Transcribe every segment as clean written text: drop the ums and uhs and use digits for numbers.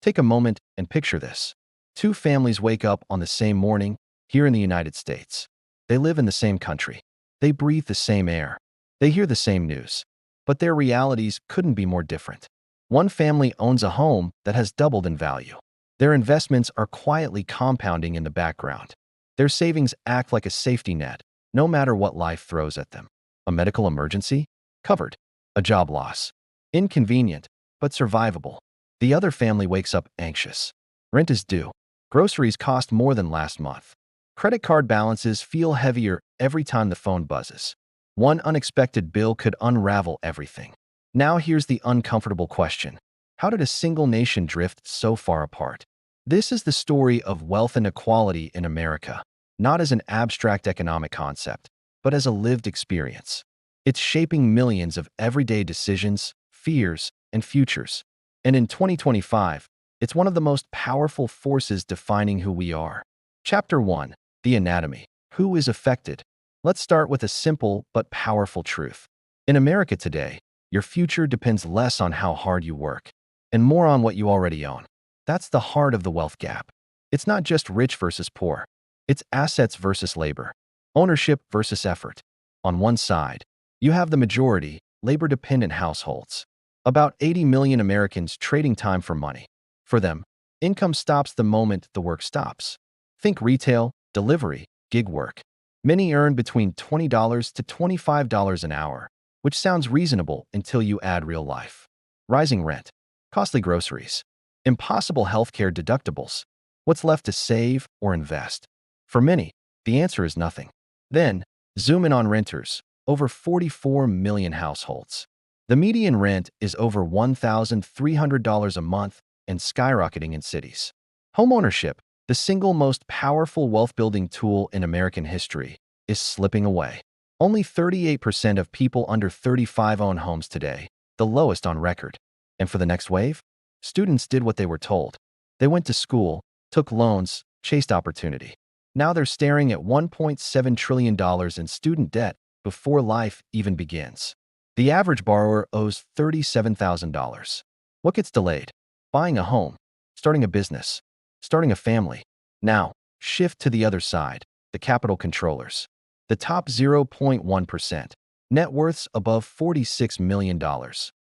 Take a moment and picture this. Two families wake up on the same morning here in the United States. They live in the same country. They breathe the same air. They hear the same news. But their realities couldn't be more different. One family owns a home that has doubled in value. Their investments are quietly compounding in the background. Their savings act like a safety net, no matter what life throws at them. A medical emergency? Covered. A job loss? Inconvenient, but survivable. The other family wakes up anxious. Rent is due. Groceries cost more than last month. Credit card balances feel heavier every time the phone buzzes. One unexpected bill could unravel everything. Now here's the uncomfortable question. How did a single nation drift so far apart? This is the story of wealth inequality in America, not as an abstract economic concept, but as a lived experience. It's shaping millions of everyday decisions, fears, and futures. And in 2025, it's one of the most powerful forces defining who we are. Chapter 1. The Anatomy. Who is affected? Let's start with a simple but powerful truth. In America today, your future depends less on how hard you work and more on what you already own. That's the heart of the wealth gap. It's not just rich versus poor. It's assets versus labor, ownership versus effort. On one side, you have the majority, labor-dependent households. About 80 million Americans trading time for money. For them, income stops the moment the work stops. Think retail, delivery, gig work. Many earn between $20 to $25 an hour, which sounds reasonable until you add real life. Rising rent, costly groceries, impossible healthcare deductibles. What's left to save or invest? For many, the answer is nothing. Then, zoom in on renters, over 44 million households. The median rent is over $1,300 a month and skyrocketing in cities. Homeownership, the single most powerful wealth-building tool in American history, is slipping away. Only 38% of people under 35 own homes today, the lowest on record. And for the next wave, students did what they were told. They went to school, took loans, chased opportunity. Now they're staring at $1.7 trillion in student debt before life even begins. The average borrower owes $37,000. What gets delayed? Buying a home, starting a business, starting a family. Now, shift to the other side, the capital controllers. The top 0.1%, net worths above $46 million,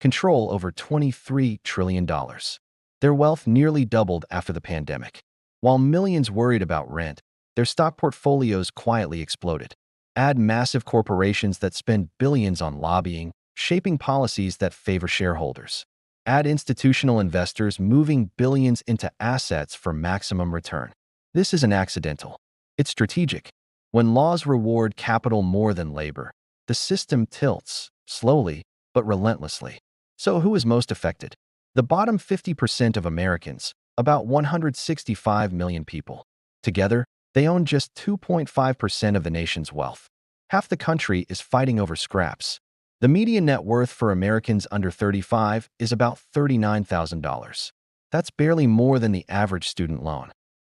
control over $23 trillion. Their wealth nearly doubled after the pandemic. While millions worried about rent, their stock portfolios quietly exploded. Add massive corporations that spend billions on lobbying, shaping policies that favor shareholders. Add institutional investors moving billions into assets for maximum return. This isn't accidental. It's strategic. When laws reward capital more than labor, the system tilts, slowly but relentlessly. So who is most affected? The bottom 50% of Americans, about 165 million people. Together, they own just 2.5% of the nation's wealth. Half the country is fighting over scraps. The median net worth for Americans under 35 is about $39,000. That's barely more than the average student loan.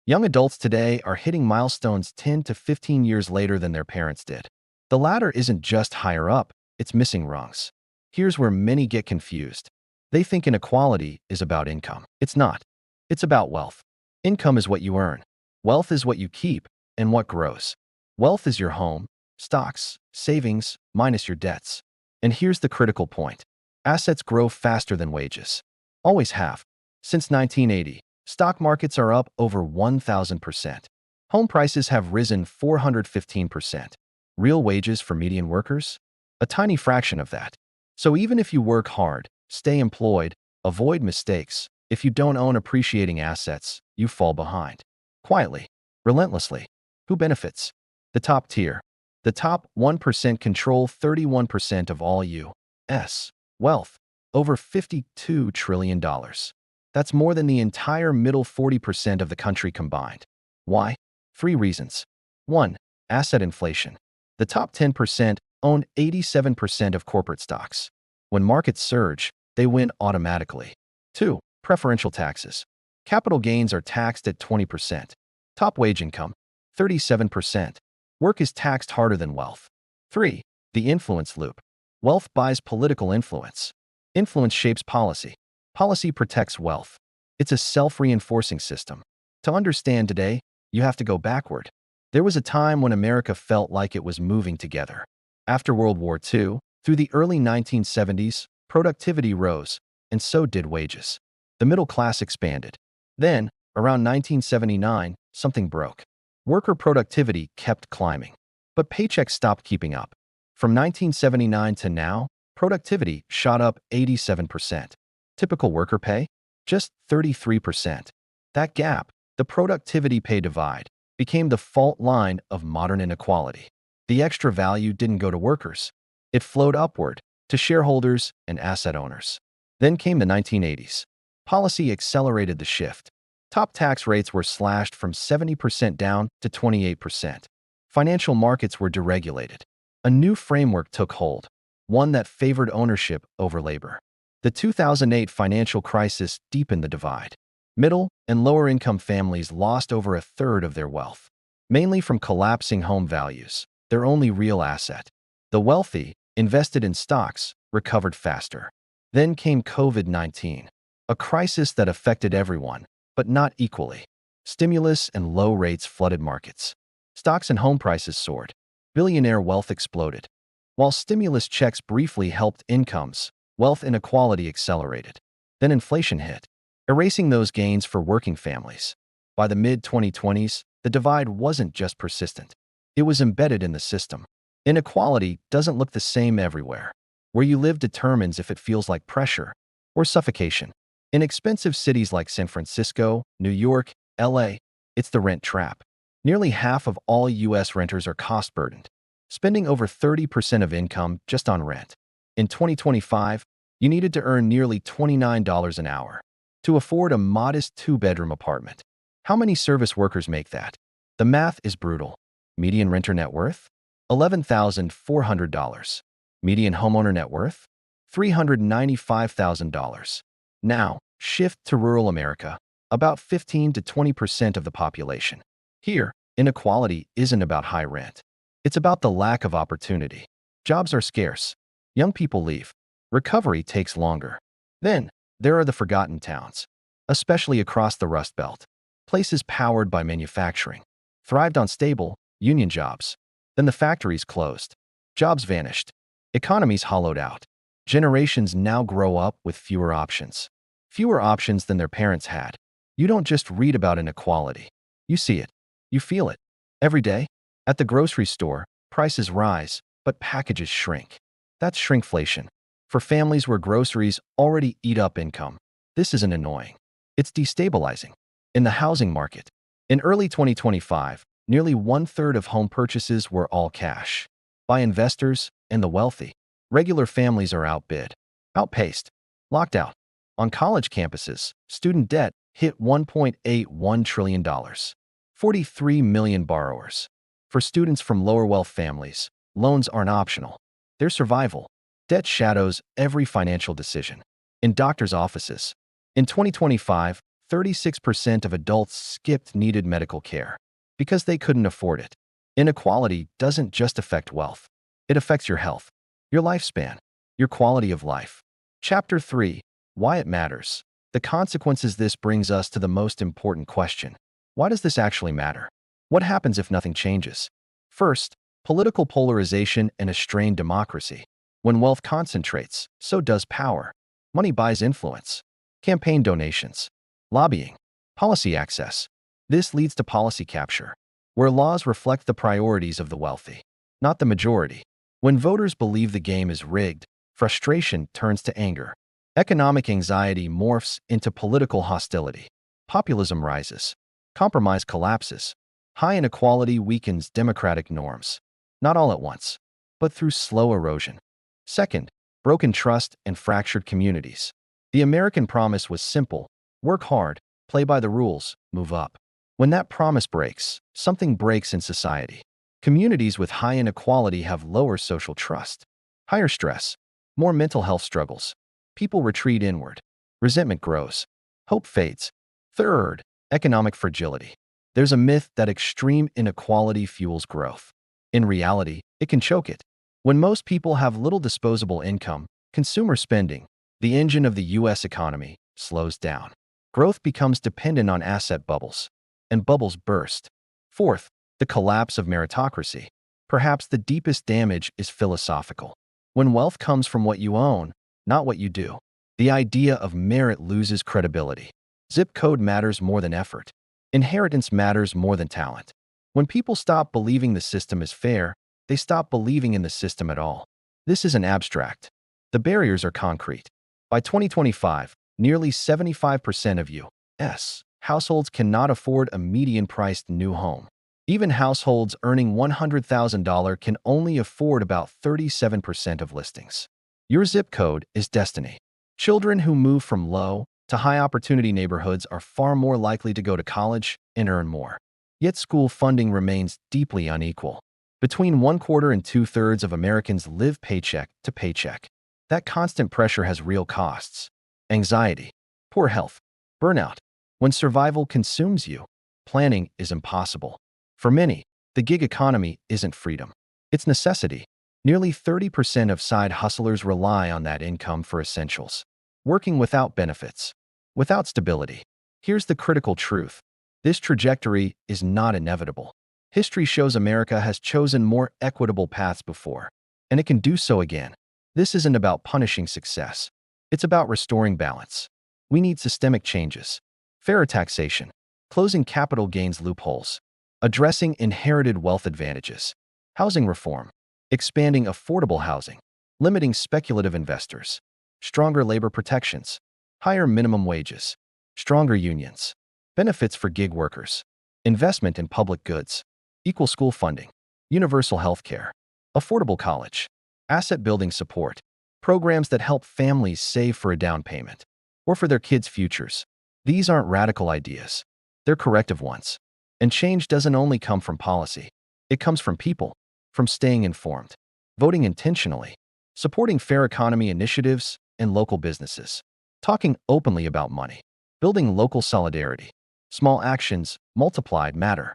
Young adults today are hitting milestones 10 to 15 years later than their parents did. The ladder isn't just higher up, it's missing rungs. Here's where many get confused. They think inequality is about income. It's not. It's about wealth. Income is what you earn. Wealth is what you keep and what grows. Wealth is your home, stocks, savings, minus your debts. And here's the critical point. Assets grow faster than wages. Always have. Since 1980, stock markets are up over 1,000%. Home prices have risen 415%. Real wages for median workers? A tiny fraction of that. So even if you work hard, stay employed, avoid mistakes, if you don't own appreciating assets, you fall behind. Quietly, relentlessly. Who benefits? The top tier. The top 1% control 31% of all U.S. wealth, over $52 trillion. That's more than the entire middle 40% of the country combined. Why? 3 reasons. 1. Asset inflation. The top 10% own 87% of corporate stocks. When markets surge, they win automatically. 2. Preferential taxes. Capital gains are taxed at 20%. Top wage income, 37%. Work is taxed harder than wealth. 3. The influence loop. Wealth buys political influence. Influence shapes policy. Policy protects wealth. It's a self-reinforcing system. To understand today, you have to go backward. There was a time when America felt like it was moving together. After World War II, through the early 1970s, productivity rose, and so did wages. The middle class expanded. Then, around 1979, something broke. Worker productivity kept climbing, but paychecks stopped keeping up. From 1979 to now, productivity shot up 87%. Typical worker pay? Just 33%. That gap, the productivity pay divide, became the fault line of modern inequality. The extra value didn't go to workers. It flowed upward to shareholders and asset owners. Then came the 1980s. Policy accelerated the shift. Top tax rates were slashed from 70% down to 28%. Financial markets were deregulated. A new framework took hold, one that favored ownership over labor. The 2008 financial crisis deepened the divide. Middle and lower-income families lost over a third of their wealth, mainly from collapsing home values, their only real asset. The wealthy, invested in stocks, recovered faster. Then came COVID-19, a crisis that affected everyone, but not equally. Stimulus and low rates flooded markets. Stocks and home prices soared. Billionaire wealth exploded. While stimulus checks briefly helped incomes, wealth inequality accelerated. Then inflation hit, erasing those gains for working families. By the mid-2020s, the divide wasn't just persistent. It was embedded in the system. Inequality doesn't look the same everywhere. Where you live determines if it feels like pressure or suffocation. In expensive cities like San Francisco, New York, LA, it's the rent trap. Nearly half of all U.S. renters are cost-burdened, spending over 30% of income just on rent. In 2025, you needed to earn nearly $29 an hour to afford a modest two-bedroom apartment. How many service workers make that? The math is brutal. Median renter net worth? $11,400. Median homeowner net worth? $395,000. Now, shift to rural America, about 15 to 20% of the population. Here, inequality isn't about high rent. It's about the lack of opportunity. Jobs are scarce. Young people leave. Recovery takes longer. Then, there are the forgotten towns, especially across the Rust Belt. Places powered by manufacturing, thrived on stable, union jobs. Then the factories closed. Jobs vanished. Economies hollowed out. Generations now grow up with fewer options. Fewer options than their parents had. You don't just read about inequality. You see it. You feel it. Every day, at the grocery store, prices rise, but packages shrink. That's shrinkflation. For families where groceries already eat up income, this isn't annoying. It's destabilizing. In the housing market, in early 2025, nearly one-third of home purchases were all cash. By investors and the wealthy, regular families are outbid, outpaced, locked out. On college campuses, student debt hit $1.81 trillion. 43 million borrowers. For students from lower wealth families, loans aren't optional. They're survival. Debt shadows every financial decision. In doctors' offices, in 2025, 36% of adults skipped needed medical care because they couldn't afford it. Inequality doesn't just affect wealth. It affects your health, your lifespan, your quality of life. Chapter 3. Why it matters. The consequences. This brings us to the most important question. Why does this actually matter? What happens if nothing changes? First, political polarization and a strained democracy. When wealth concentrates, so does power. Money buys influence. Campaign donations, lobbying, policy access. This leads to policy capture, where laws reflect the priorities of the wealthy, not the majority. When voters believe the game is rigged, frustration turns to anger. Economic anxiety morphs into political hostility. Populism rises. Compromise collapses. High inequality weakens democratic norms. Not all at once, but through slow erosion. Second, broken trust and fractured communities. The American promise was simple: work hard, play by the rules, move up. When that promise breaks, something breaks in society. Communities with high inequality have lower social trust, higher stress, more mental health struggles. People retreat inward. Resentment grows. Hope fades. Third, economic fragility. There's a myth that extreme inequality fuels growth. In reality, it can choke it. When most people have little disposable income, consumer spending, the engine of the U.S. economy, slows down. Growth becomes dependent on asset bubbles, and bubbles burst. Fourth, the collapse of meritocracy. Perhaps the deepest damage is philosophical. When wealth comes from what you own, not what you do, the idea of merit loses credibility. Zip code matters more than effort. Inheritance matters more than talent. When people stop believing the system is fair, they stop believing in the system at all. This isn't abstract. The barriers are concrete. By 2025, nearly 75% of U.S. households cannot afford a median-priced new home. Even households earning $100,000 can only afford about 37% of listings. Your zip code is destiny. Children who move from low to high-opportunity neighborhoods are far more likely to go to college and earn more. Yet school funding remains deeply unequal. Between 1/4 and 2/3 of Americans live paycheck to paycheck. That constant pressure has real costs: anxiety, poor health, burnout. When survival consumes you, planning is impossible. For many, the gig economy isn't freedom. It's necessity. Nearly 30% of side hustlers rely on that income for essentials, working without benefits, without stability. Here's the critical truth. This trajectory is not inevitable. History shows America has chosen more equitable paths before, and it can do so again. This isn't about punishing success. It's about restoring balance. We need systemic changes: fairer taxation, closing capital gains loopholes, addressing inherited wealth advantages, housing reform, expanding affordable housing, limiting speculative investors, stronger labor protections, higher minimum wages, stronger unions, benefits for gig workers, investment in public goods, equal school funding, universal health care, affordable college, asset-building support, programs that help families save for a down payment or for their kids' futures. These aren't radical ideas. They're corrective ones. And change doesn't only come from policy. It comes from people, from staying informed, voting intentionally, supporting fair economy initiatives and local businesses, talking openly about money, building local solidarity. Small actions, multiplied, matter.